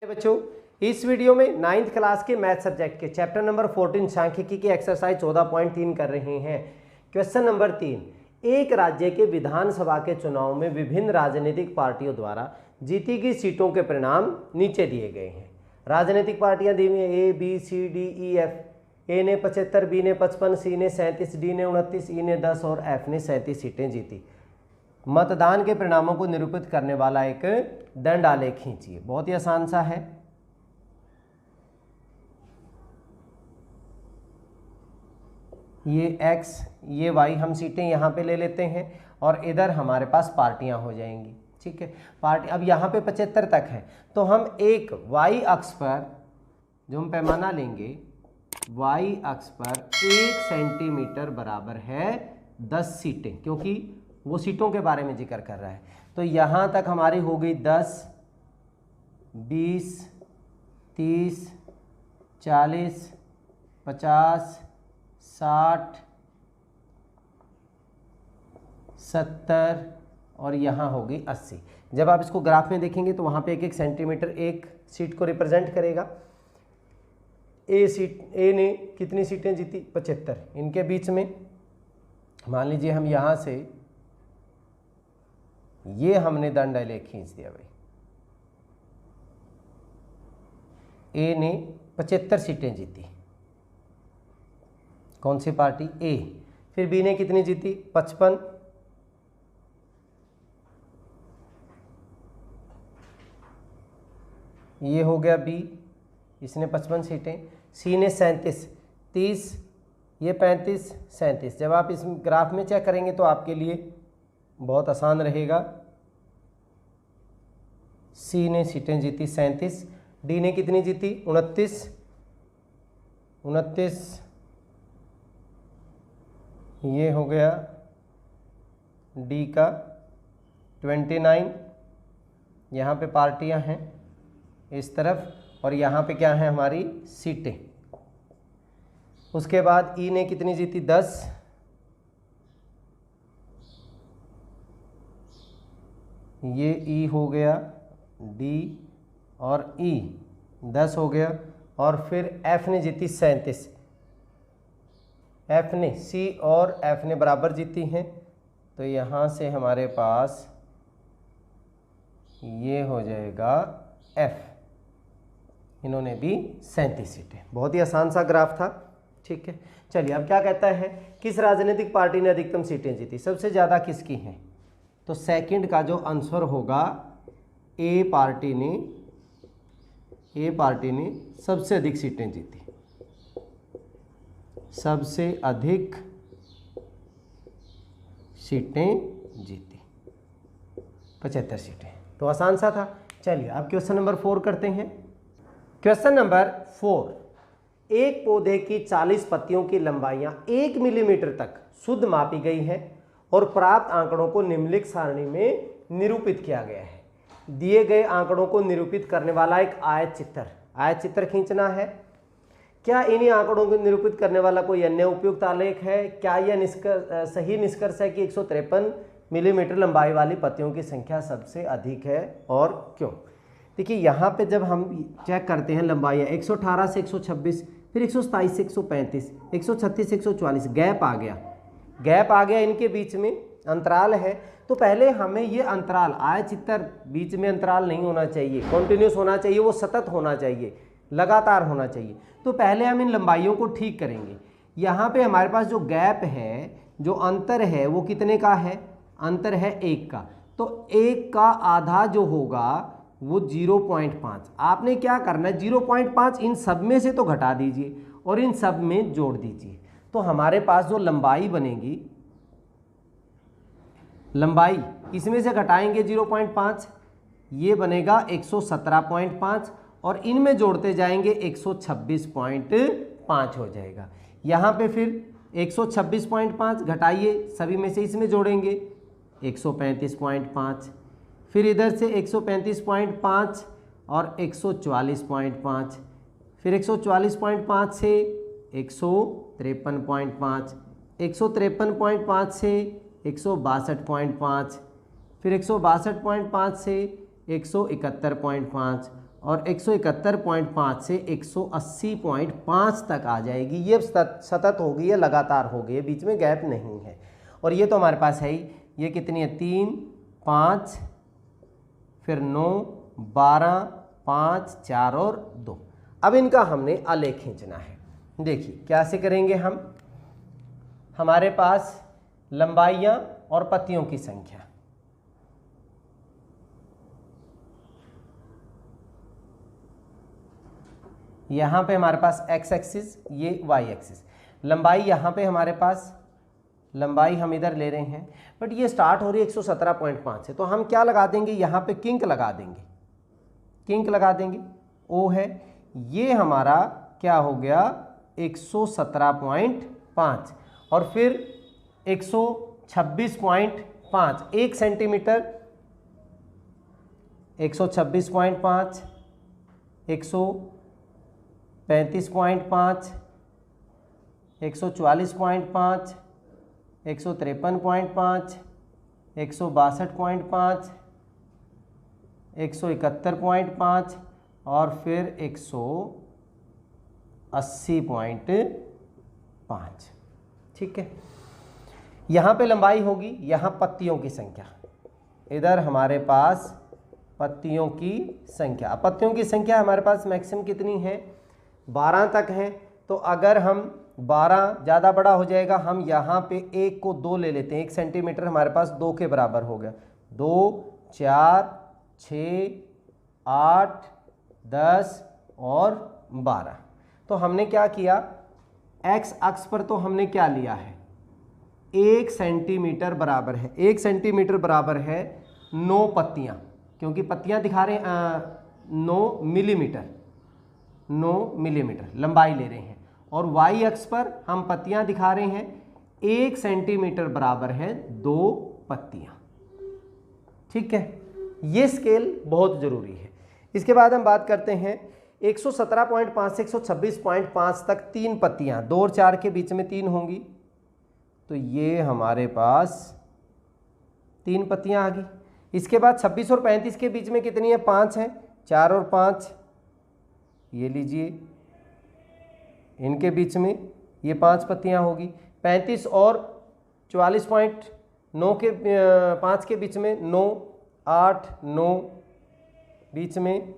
बच्चों, इस वीडियो में 9th क्लास के मैथ सब्जेक्ट के चैप्टर नंबर 14 सांख्यिकी की एक्सरसाइज 14.3 कर रहे हैं। क्वेश्चन नंबर 3, एक राज्य के विधानसभा के चुनाव में विभिन्न राजनीतिक पार्टियों द्वारा जीती गई सीटों के परिणाम नीचे दिए गए हैं। राजनीतिक पार्टियां दी हुई हैं A B C D E F. A ने 75, बी ने 55, सी ने 37, डी ने 29, ई ने 10 और एफ ने 37 सीटें जीती। मतदान के परिणामों को निरूपित करने वाला एक दंड आलेख खींचिए। बहुत ही आसान सा है। ये x ये y हम सीटें यहाँ पे ले लेते हैं और इधर हमारे पास पार्टियाँ हो जाएंगी। ठीक है, पार्टी अब यहाँ पे 75 तक है तो हम एक y अक्ष पर जो हम पैमाना लेंगे y अक्ष पर 1 सेंटीमीटर बराबर है 10 सीटें, क्योंकि वो सीटों के बारे में जिक्र कर रहा है। तो यहाँ तक हमारी हो गई 10, 20, 30, 40, 50, 60, 70 और यहाँ होगी 80। जब आप इसको ग्राफ में देखेंगे तो वहाँ पे एक एक सेंटीमीटर एक सीट को रिप्रेजेंट करेगा। ए ने कितनी सीटें जीती? 75। इनके बीच में मान लीजिए हम यहाँ से ये हमने दंड आलेख खींच दिया भाई। ए ने 75 सीटें जीती, कौन सी पार्टी? ए। फिर बी ने कितनी जीती? 55। ये हो गया बी, इसने 55 सीटें। सी ने 37, 30, ये 35, 37। जब आप इस ग्राफ में चेक करेंगे तो आपके लिए बहुत आसान रहेगा। सी ने सीटें जीती 37, डी ने कितनी जीती? 29, ये हो गया डी का 29। यहाँ पे पार्टियाँ हैं इस तरफ और यहाँ पे क्या है हमारी सीटें। उसके बाद ई ने कितनी जीती? 10, ये ई हो गया डी और ई 10 हो गया। और फिर एफ ने जीती 37। एफ ने, सी और एफ ने बराबर जीती हैं तो यहाँ से हमारे पास ये हो जाएगा एफ। इन्होंने भी 37 सीटें। बहुत ही आसान सा ग्राफ था। ठीक है, चलिए अब क्या कहता है, किस राजनीतिक पार्टी ने अधिकतम सीटें जीती? सबसे ज़्यादा किसकी हैं? तो सेकंड का जो आंसर होगा ए पार्टी ने सबसे अधिक सीटें जीती। सबसे अधिक सीटें जीती 75 सीटें। तो आसान सा था। चलिए अब क्वेश्चन नंबर 4 करते हैं। क्वेश्चन नंबर 4, एक पौधे की 40 पत्तियों की लंबाइयां 1 मिलीमीटर तक शुद्ध मापी गई है और प्राप्त आंकड़ों को निम्नलिखित सारणी में निरूपित किया गया है। दिए गए आंकड़ों को निरूपित करने वाला एक आयत चित्र खींचना है। क्या इन्हीं आंकड़ों को निरूपित करने वाला कोई अन्य उपयुक्त आलेख है? क्या यह सही निष्कर्ष है कि 153 मिलीमीटर लंबाई वाली पत्तियों की संख्या सबसे अधिक है और क्यों? देखिए यहाँ पे जब हम चेक करते हैं लंबाइयाँ 118 से 126, फिर 127 से 135, 136 से 144, गैप आ गया इनके बीच में अंतराल है। तो पहले हमें ये अंतराल, आयतचित्र बीच में अंतराल नहीं होना चाहिए, कॉन्टिन्यूस होना चाहिए, वो सतत होना चाहिए, लगातार होना चाहिए। तो पहले हम इन लंबाइयों को ठीक करेंगे। यहाँ पे हमारे पास जो गैप है, जो अंतर है, वो कितने का है? अंतर है 1 का। तो 1 का आधा जो होगा वो 0.5। आपने क्या करना है, 0.5 इन सब में से तो घटा दीजिए और इन सब में जोड़ दीजिए। तो हमारे पास जो लंबाई बनेगी, लंबाई इसमें से घटाएंगे 0.5, ये बनेगा 117.5 और इनमें जोड़ते जाएंगे 126.5 हो जाएगा। यहाँ पे फिर 126.5 घटाइए, सभी में से इसमें जोड़ेंगे 135.5, फिर इधर से 135.5 और 144.5, फिर 144.5 से 153.5, 153.5 से 162.5, फिर 162.5 से 171.5 और 171.5 से 180.5 तक आ जाएगी। ये सतत होगी, ये लगातार होगी, ये बीच में गैप नहीं है। और ये तो हमारे पास है ही। ये कितनी है? 3, 5, फिर 9, 12, 5, 4 और 2। अब इनका हमने आलेख खींचना है। देखिए कैसे करेंगे हम। हमारे पास लंबाइयाँ और पत्तियों की संख्या, यहाँ पे हमारे पास x एक्सिस, ये y एक्सिस। लंबाई यहाँ पे हमारे पास, लंबाई हम इधर ले रहे हैं, बट ये स्टार्ट हो रही है 117.5 से, तो हम क्या लगा देंगे यहाँ पे? किंक लगा देंगे, किंक लगा देंगे। O है, ये हमारा क्या हो गया? 117.5 और फिर 126.5, 1 सेंटीमीटर, 126.5, 135.5, 144.5, 153.5, 162.5, 171.5 और फिर 180.5। ठीक है, यहाँ पे लंबाई होगी, यहाँ पत्तियों की संख्या, इधर हमारे पास पत्तियों की संख्या। पत्तियों की संख्या हमारे पास मैक्सिमम कितनी है? 12 तक है। तो अगर हम 12 ज़्यादा बड़ा हो जाएगा, हम यहाँ पे 1 को 2 ले लेते हैं। 1 सेंटीमीटर हमारे पास 2 के बराबर हो गया। 2, 4, 6, 8, 10 और 12। तो हमने क्या किया? x अक्ष पर तो हमने क्या लिया है? 1 सेंटीमीटर बराबर है, 1 सेंटीमीटर बराबर है 9 पत्तियाँ, क्योंकि पत्तियाँ दिखा रहे हैं 9 मिलीमीटर, 9 मिलीमीटर लंबाई ले रहे हैं। और y अक्ष पर हम पत्तियाँ दिखा रहे हैं 1 सेंटीमीटर बराबर है 2 पत्तियाँ। ठीक है, ये स्केल बहुत ज़रूरी है। इसके बाद हम बात करते हैं 117.5 से 126.5 तक 3 पत्तियाँ, 2 और 4 के बीच में 3 होंगी, तो ये हमारे पास 3 पत्तियाँ आ गई। इसके बाद 26 और 35 के बीच में कितनी है? 5 है, 4 और 5, ये लीजिए, इनके बीच में ये 5 पत्तियाँ होगी। 35 और 44.9 के 5 के बीच में 9, 8, 9 बीच में,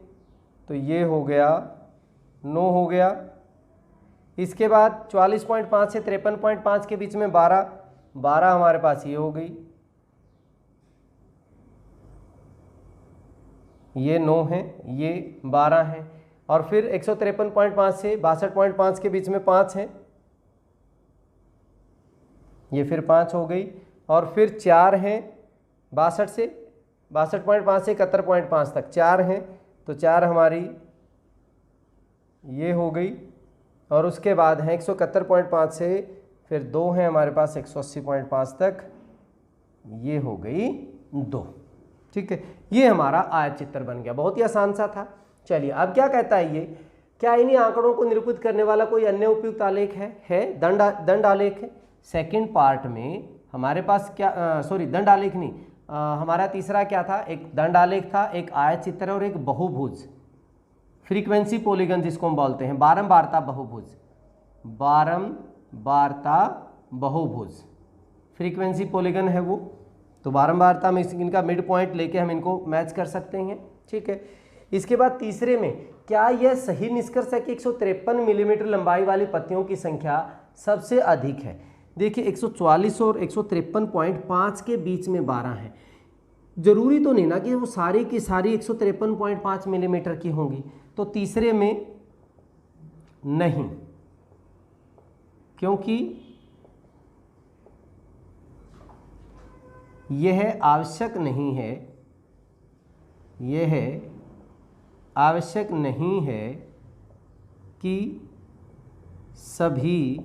तो ये हो गया 9 हो गया। इसके बाद 44.5 से 53.5 के बीच में 12, 12 हमारे पास ये हो गई, ये 9 है, ये 12 है। और फिर 153.5 से 62.5 के बीच में 5 है, ये फिर 5 हो गई। और फिर 4 हैं, 62 से 62.5 से 71.5 तक 4 हैं, तो 4 हमारी ये हो गई। और उसके बाद हैं 171.5 से फिर 2 हैं हमारे पास 180.5 तक, ये हो गई 2। ठीक है, ये हमारा आयत चित्र बन गया, बहुत ही आसान सा था। चलिए अब क्या कहता है ये, क्या इन्हीं आंकड़ों को निरूपित करने वाला कोई अन्य उपयुक्त आलेख है? दंड आलेख है। सेकंड पार्ट में हमारे पास क्या, दंड आलेख नहीं, हमारा तीसरा क्या था? एक दंड आलेख था, एक आयत चित्र और एक बहुभुज, फ्रीक्वेंसी पॉलीगन जिसको हम बोलते हैं, बारंबारता बहुभुज, बारंबारता बहुभुज फ्रीक्वेंसी पॉलीगन है वो। तो बारंबारता में इनका मिड पॉइंट लेके हम इनको मैच कर सकते हैं। ठीक है, इसके बाद तीसरे में क्या यह सही निष्कर्ष है कि 153 मिलीमीटर लंबाई वाली पत्तियों की संख्या सबसे अधिक है? देखिए 144 और 153.5 के बीच में 12 है। जरूरी तो नहीं ना कि वो सारी की सारी 153.5 मिलीमीटर की होंगी, तो तीसरे में नहीं, क्योंकि यह आवश्यक नहीं है, यह आवश्यक नहीं है कि सभी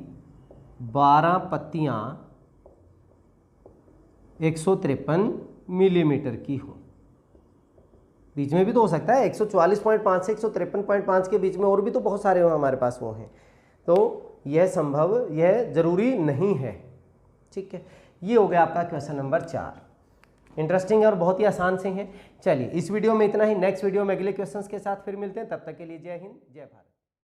12 पत्तियाँ 153 मिलीमीटर की हो। बीच में भी तो हो सकता है 144.5 से 153.5 के बीच में और भी तो बहुत सारे हमारे पास वो हैं, तो यह संभव, यह जरूरी नहीं है। ठीक है, ये हो गया आपका क्वेश्चन नंबर 4। इंटरेस्टिंग और बहुत ही आसान से हैं। चलिए इस वीडियो में इतना ही, नेक्स्ट वीडियो में अगले क्वेश्चंस के साथ फिर मिलते हैं, तब तक के लिए जय हिंद जय भारत।